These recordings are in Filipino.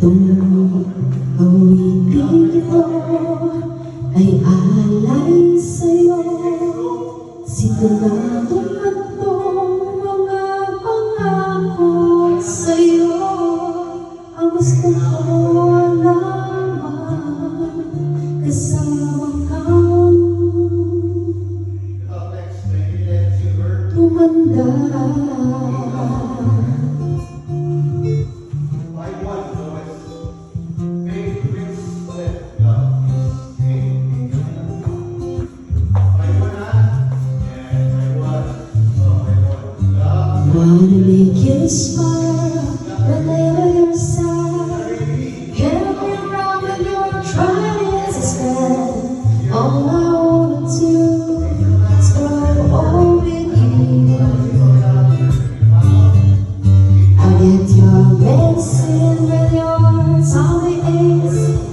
Itong awitin ito ay alay sa'yo, siguradong itong mga pangako sa'yo. Ang gusto ko lamang kasama kang tumanda. Wanna make you smile whenever you're sad. Help me around when you're trying to spend. All I wanna do is grow old with you. I get your medicine when your tummy aches.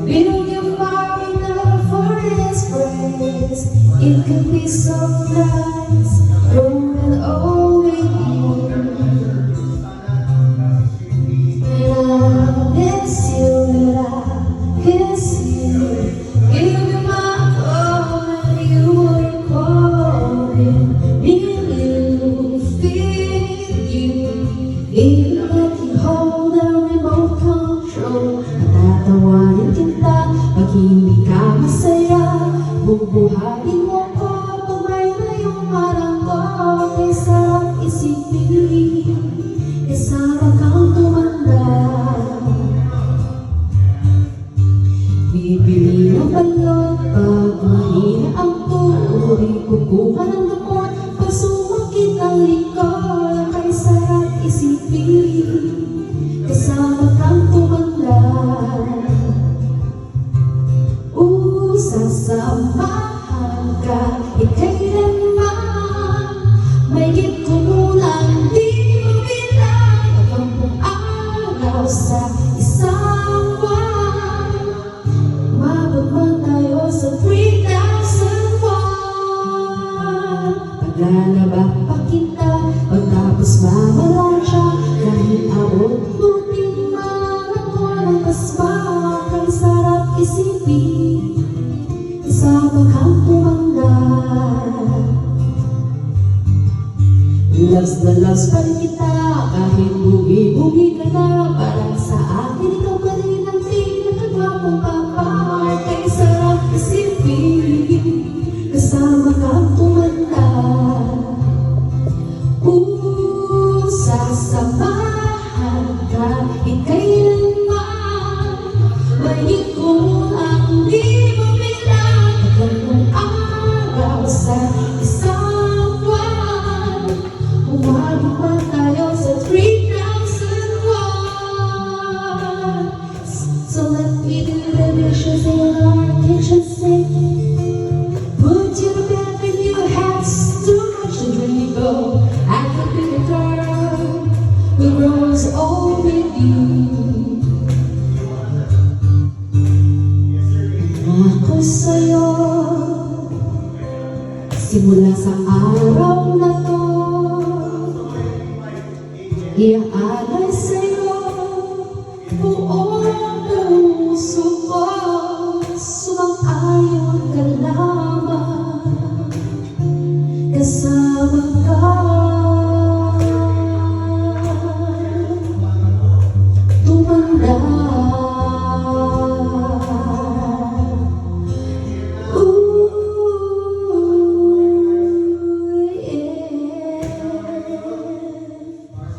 Build your fire enough for this praise. It could be so nice growing old with you. Even if you hold the remote control, patatawarin kita pag hindi ka masaya. Bubuhayin mo ko pag may layong maranggo. Kay sarap isipin, kasama kang tumanda. Bibili ng balot pag mahina ang tuloy. Kukuha ng gamot pag sumakit ang likod. Kay sarap isipin, kasama kang tumanda. Sasamahan ka, ikailanman. Mahigit kumulang di mo bilang 80 araw sa isang buwan. Umabot man tayo sa 3,000 buwan. Paglalaba pa kita, pagtapos mamalansya. Kahit abot mo din man ako ng pasma. Kay sarap isipin, kasama kang tumanda. Las na las pa rin kita, kahit bugi-bugi ka na. Para sa akin ikaw pa rin ang pinakagwapong papa. Kay sarap isipin, kasama kang tumanda. Sasamahan ka, ikailanman. Mahigit kumulang di mo bilang 80 araw sa isang buwan. Umabot pa tayo sa 3,000 buwan. So let me do the dishes in our kitchen sink. Put you to bed when you have too much to drink. Oh, I could be the girl who grows old with you. Ako sa'yo, simula sa araw na to, iaalay sa'yo buong puso ko. Sumang-ayon ka lamang, kasama ka. Tumanda.